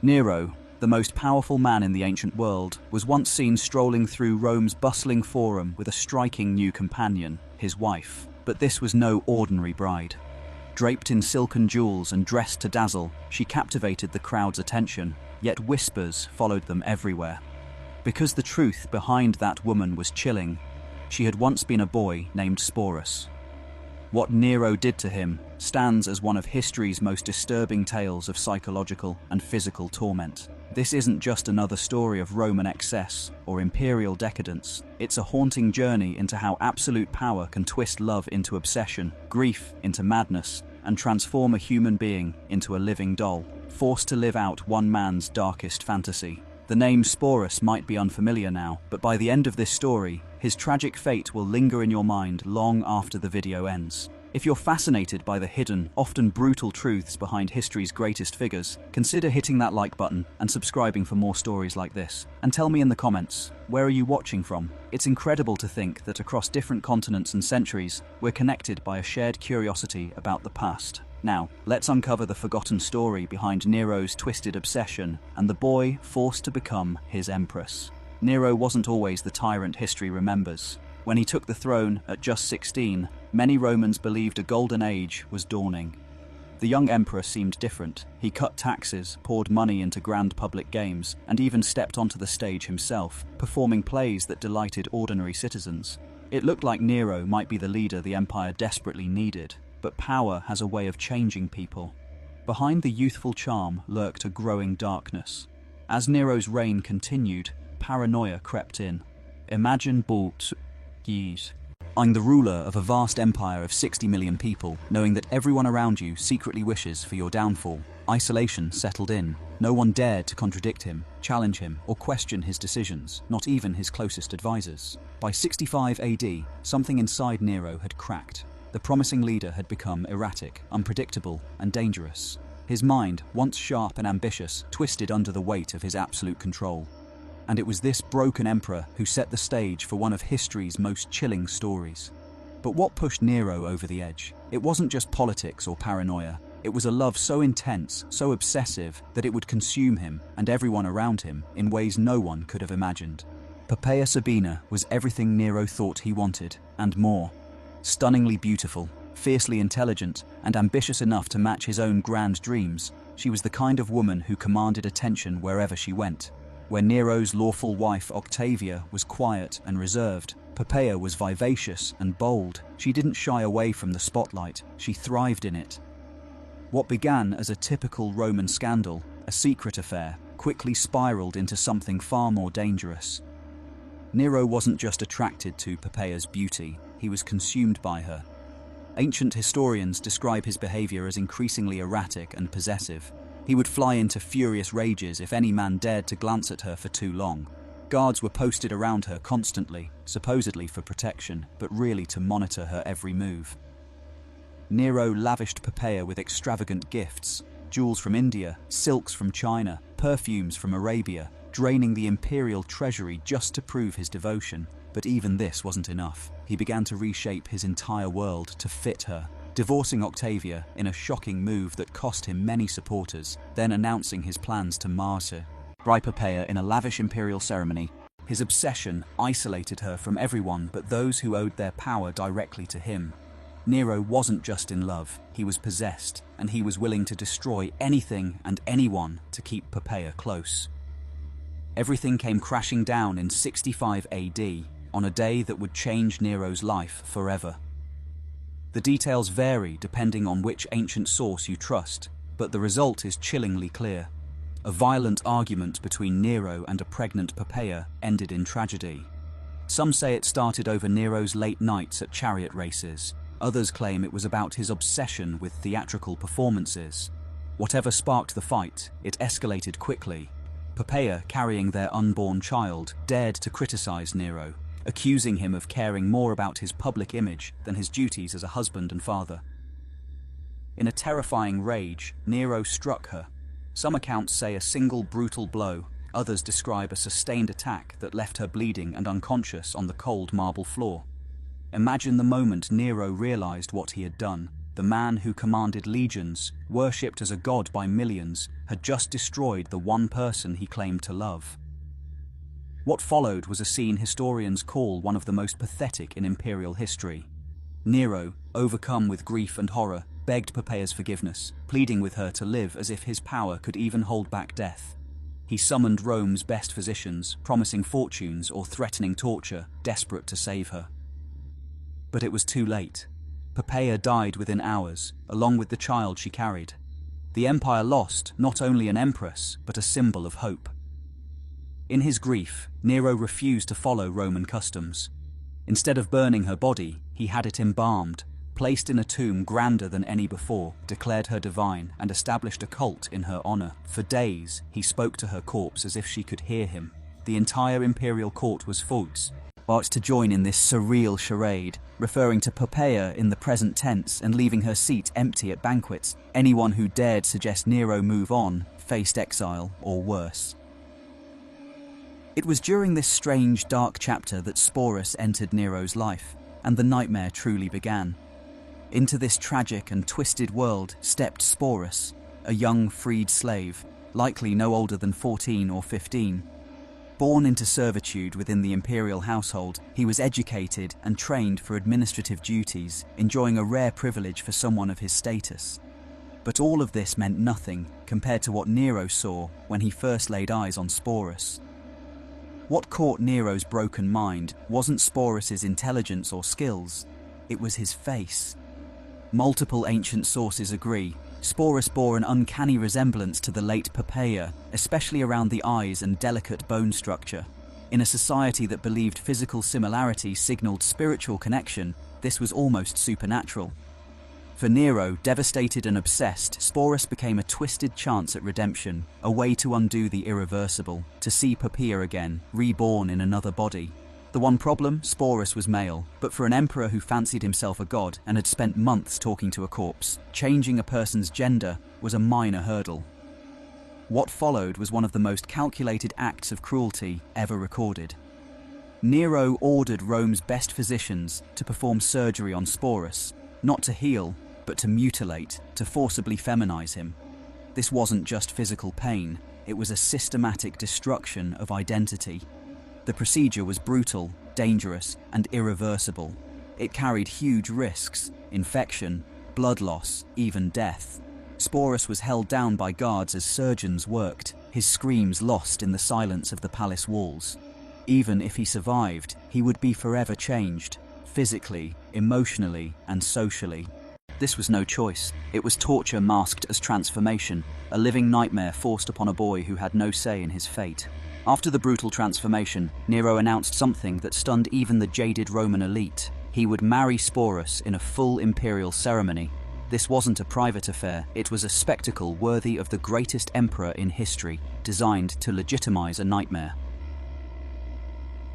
Nero, the most powerful man in the ancient world, was once seen strolling through Rome's bustling forum with a striking new companion, his wife. But this was no ordinary bride. Draped in silken jewels and dressed to dazzle, she captivated the crowd's attention, yet whispers followed them everywhere. Because the truth behind that woman was chilling. She had once been a boy named Sporus. What Nero did to him stands as one of history's most disturbing tales of psychological and physical torment. This isn't just another story of Roman excess or imperial decadence. It's a haunting journey into how absolute power can twist love into obsession, grief into madness, and transform a human being into a living doll, forced to live out one man's darkest fantasy. The name Sporus might be unfamiliar now, but by the end of this story, his tragic fate will linger in your mind long after the video ends. If you're fascinated by the hidden, often brutal truths behind history's greatest figures, consider hitting that like button and subscribing for more stories like this. And tell me in the comments, where are you watching from? It's incredible to think that across different continents and centuries, we're connected by a shared curiosity about the past. Now, let's uncover the forgotten story behind Nero's twisted obsession and the boy forced to become his empress. Nero wasn't always the tyrant history remembers. When he took the throne at just 16, many Romans believed a golden age was dawning. The young emperor seemed different. He cut taxes, poured money into grand public games, and even stepped onto the stage himself, performing plays that delighted ordinary citizens. It looked like Nero might be the leader the empire desperately needed, but power has a way of changing people. Behind the youthful charm lurked a growing darkness. As Nero's reign continued, paranoia crept in. Imagine I'm the ruler of a vast empire of 60 million people, knowing that everyone around you secretly wishes for your downfall. Isolation settled in. No one dared to contradict him, challenge him, or question his decisions, not even his closest advisors. By 65 AD, something inside Nero had cracked. The promising leader had become erratic, unpredictable, and dangerous. His mind, once sharp and ambitious, twisted under the weight of his absolute control. And it was this broken emperor who set the stage for one of history's most chilling stories. But what pushed Nero over the edge? It wasn't just politics or paranoia. It was a love so intense, so obsessive, that it would consume him and everyone around him in ways no one could have imagined. Poppaea Sabina was everything Nero thought he wanted, and more. Stunningly beautiful, fiercely intelligent, and ambitious enough to match his own grand dreams, she was the kind of woman who commanded attention wherever she went. Where Nero's lawful wife Octavia was quiet and reserved, Poppaea was vivacious and bold. She didn't shy away from the spotlight, she thrived in it. What began as a typical Roman scandal, a secret affair, quickly spiraled into something far more dangerous. Nero wasn't just attracted to Poppaea's beauty, he was consumed by her. Ancient historians describe his behavior as increasingly erratic and possessive. He would fly into furious rages if any man dared to glance at her for too long. Guards were posted around her constantly, supposedly for protection, but really to monitor her every move. Nero lavished Poppaea with extravagant gifts, jewels from India, silks from China, perfumes from Arabia, draining the imperial treasury just to prove his devotion. But even this wasn't enough. He began to reshape his entire world to fit her. Divorcing Octavia in a shocking move that cost him many supporters, then announcing his plans to marry her by Poppaea in a lavish imperial ceremony. His obsession isolated her from everyone but those who owed their power directly to him. Nero wasn't just in love, he was possessed, and he was willing to destroy anything and anyone to keep Poppaea close. Everything came crashing down in 65 AD, on a day that would change Nero's life forever. The details vary depending on which ancient source you trust, but the result is chillingly clear. A violent argument between Nero and a pregnant Poppaea ended in tragedy. Some say it started over Nero's late nights at chariot races. Others claim it was about his obsession with theatrical performances. Whatever sparked the fight, it escalated quickly. Poppaea, carrying their unborn child, dared to criticize Nero, accusing him of caring more about his public image than his duties as a husband and father. In a terrifying rage, Nero struck her. Some accounts say a single brutal blow, others describe a sustained attack that left her bleeding and unconscious on the cold marble floor. Imagine the moment Nero realized what he had done. the man who commanded legions, worshipped as a god by millions, had just destroyed the one person he claimed to love. What followed was a scene historians call one of the most pathetic in imperial history. Nero, overcome with grief and horror, begged Poppaea's forgiveness, pleading with her to live as if his power could even hold back death. He summoned Rome's best physicians, promising fortunes or threatening torture, desperate to save her. But it was too late. Poppaea died within hours, along with the child she carried. The empire lost not only an empress, but a symbol of hope. In his grief, Nero refused to follow Roman customs. Instead of burning her body, he had it embalmed, placed in a tomb grander than any before, declared her divine, and established a cult in her honor. For days, he spoke to her corpse as if she could hear him. The entire imperial court was fools, asked to join in this surreal charade, referring to Poppaea in the present tense and leaving her seat empty at banquets. Anyone who dared suggest Nero move on faced exile or worse. It was during this strange, dark chapter that Sporus entered Nero's life, and the nightmare truly began. Into this tragic and twisted world stepped Sporus, a young freed slave, likely no older than 14 or 15. Born into servitude within the imperial household, he was educated and trained for administrative duties, enjoying a rare privilege for someone of his status. But all of this meant nothing compared to what Nero saw when he first laid eyes on Sporus. What caught Nero's broken mind wasn't Sporus's intelligence or skills, it was his face. Multiple ancient sources agree, Sporus bore an uncanny resemblance to the late Poppaea, especially around the eyes and delicate bone structure. In a society that believed physical similarity signaled spiritual connection, this was almost supernatural. For Nero, devastated and obsessed, Sporus became a twisted chance at redemption, a way to undo the irreversible, to see Poppaea again, reborn in another body. The one problem, Sporus was male, but for an emperor who fancied himself a god and had spent months talking to a corpse, changing a person's gender was a minor hurdle. What followed was one of the most calculated acts of cruelty ever recorded. Nero ordered Rome's best physicians to perform surgery on Sporus, not to heal, but to mutilate, to forcibly feminize him. This wasn't just physical pain, it was a systematic destruction of identity. The procedure was brutal, dangerous, and irreversible. It carried huge risks: infection, blood loss, even death. Sporus was held down by guards as surgeons worked, his screams lost in the silence of the palace walls. Even if he survived, he would be forever changed, physically, emotionally, and socially. This was no choice. It was torture masked as transformation, a living nightmare forced upon a boy who had no say in his fate. After the brutal transformation, Nero announced something that stunned even the jaded Roman elite. He would marry Sporus in a full imperial ceremony. This wasn't a private affair, it was a spectacle worthy of the greatest emperor in history, designed to legitimize a nightmare.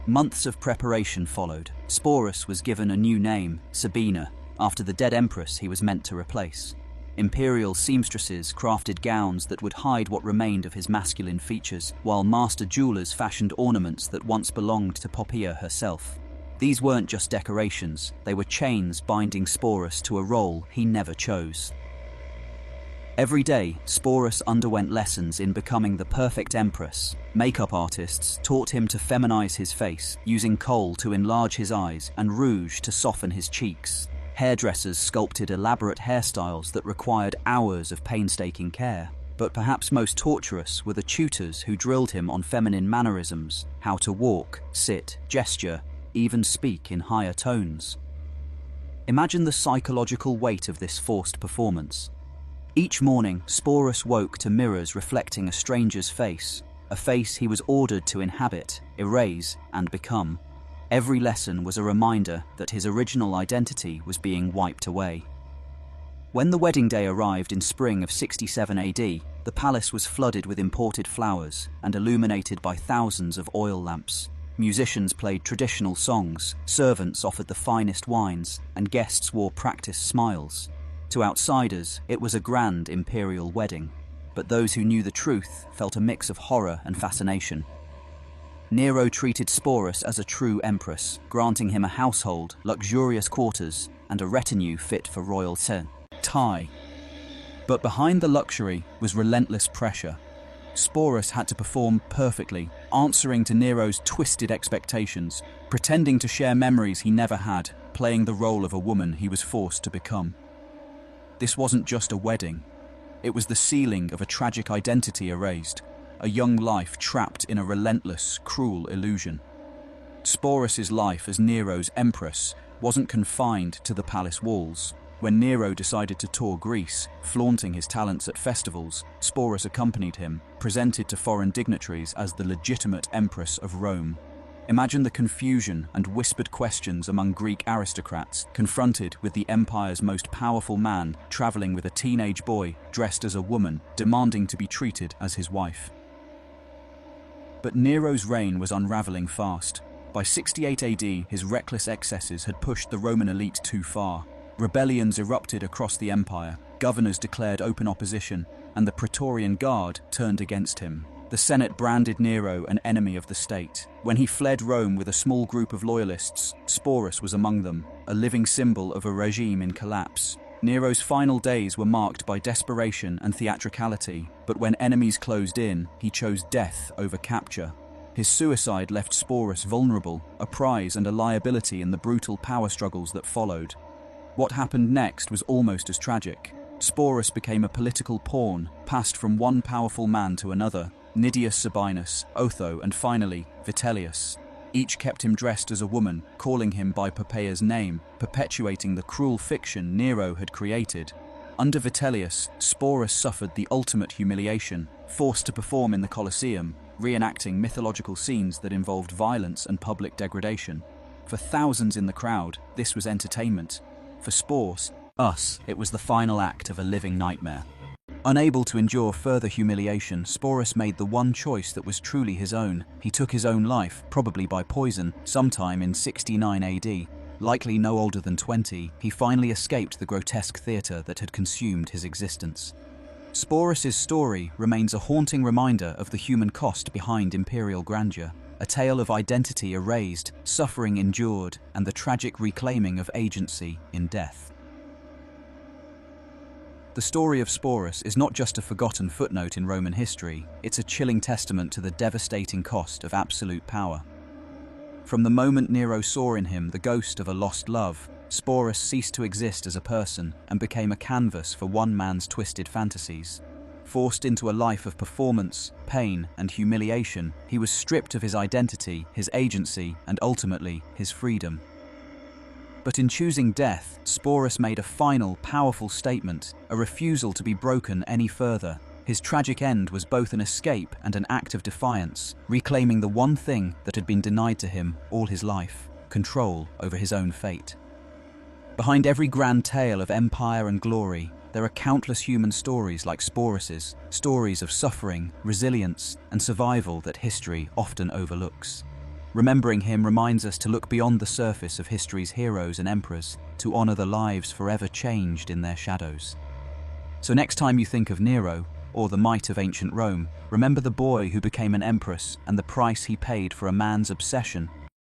Months of preparation followed. Sporus was given a new name, Sabina, after the dead empress he was meant to replace. Imperial seamstresses crafted gowns that would hide what remained of his masculine features, while master jewelers fashioned ornaments that once belonged to Poppaea herself. These weren't just decorations, they were chains binding Sporus to a role he never chose. Every day, Sporus underwent lessons in becoming the perfect empress. Makeup artists taught him to feminize his face, using kohl to enlarge his eyes and rouge to soften his cheeks. Hairdressers sculpted elaborate hairstyles that required hours of painstaking care. But perhaps most torturous were the tutors who drilled him on feminine mannerisms, how to walk, sit, gesture, even speak in higher tones. Imagine the psychological weight of this forced performance. Each morning, Sporus woke to mirrors reflecting a stranger's face, a face he was ordered to inhabit, erase, and become. Every lesson was a reminder that his original identity was being wiped away. When the wedding day arrived in spring of 67 AD, the palace was flooded with imported flowers and illuminated by thousands of oil lamps. Musicians played traditional songs, servants offered the finest wines, and guests wore practiced smiles. To outsiders, it was a grand imperial wedding, but those who knew the truth felt a mix of horror and fascination. Nero treated Sporus as a true empress, granting him a household, luxurious quarters, and a retinue fit for royalty. tie. But behind the luxury was relentless pressure. Sporus had to perform perfectly, answering to Nero's twisted expectations, pretending to share memories he never had, playing the role of a woman he was forced to become. This wasn't just a wedding. It was the sealing of a tragic identity erased, a young life trapped in a relentless, cruel illusion. Sporus's life as Nero's empress wasn't confined to the palace walls. When Nero decided to tour Greece, flaunting his talents at festivals, Sporus accompanied him, presented to foreign dignitaries as the legitimate empress of Rome. Imagine the confusion and whispered questions among Greek aristocrats confronted with the empire's most powerful man traveling with a teenage boy dressed as a woman, demanding to be treated as his wife. But Nero's reign was unraveling fast. By 68 AD, his reckless excesses had pushed the Roman elite too far. Rebellions erupted across the empire, governors declared open opposition, and the Praetorian Guard turned against him. The Senate branded Nero an enemy of the state. When he fled Rome with a small group of loyalists, Sporus was among them, a living symbol of a regime in collapse. Nero's final days were marked by desperation and theatricality, but when enemies closed in, he chose death over capture. His suicide left Sporus vulnerable, a prize and a liability in the brutal power struggles that followed. What happened next was almost as tragic. Sporus became a political pawn, passed from one powerful man to another, Nidius Sabinus, Otho, and finally, Vitellius. Each kept him dressed as a woman, calling him by Poppaea's name, perpetuating the cruel fiction Nero had created. Under Vitellius, Sporus suffered the ultimate humiliation, forced to perform in the Colosseum, reenacting mythological scenes that involved violence and public degradation. For thousands in the crowd, this was entertainment. For Sporus, it was the final act of a living nightmare. Unable to endure further humiliation, Sporus made the one choice that was truly his own. He took his own life, probably by poison, sometime in 69 AD. Likely no older than 20, he finally escaped the grotesque theatre that had consumed his existence. Sporus's story remains a haunting reminder of the human cost behind imperial grandeur, a tale of identity erased, suffering endured, and the tragic reclaiming of agency in death. The story of Sporus is not just a forgotten footnote in Roman history, it's a chilling testament to the devastating cost of absolute power. From the moment Nero saw in him the ghost of a lost love, Sporus ceased to exist as a person and became a canvas for one man's twisted fantasies. Forced into a life of performance, pain, and humiliation, he was stripped of his identity, his agency, and ultimately, his freedom. But in choosing death, Sporus made a final, powerful statement, a refusal to be broken any further. His tragic end was both an escape and an act of defiance, reclaiming the one thing that had been denied to him all his life: control over his own fate. Behind every grand tale of empire and glory, there are countless human stories like Sporus's, stories of suffering, resilience, and survival that history often overlooks. Remembering him reminds us to look beyond the surface of history's heroes and emperors, to honor the lives forever changed in their shadows. So next time you think of Nero, or the might of ancient Rome, remember the boy who became an empress and the price he paid for a man's obsession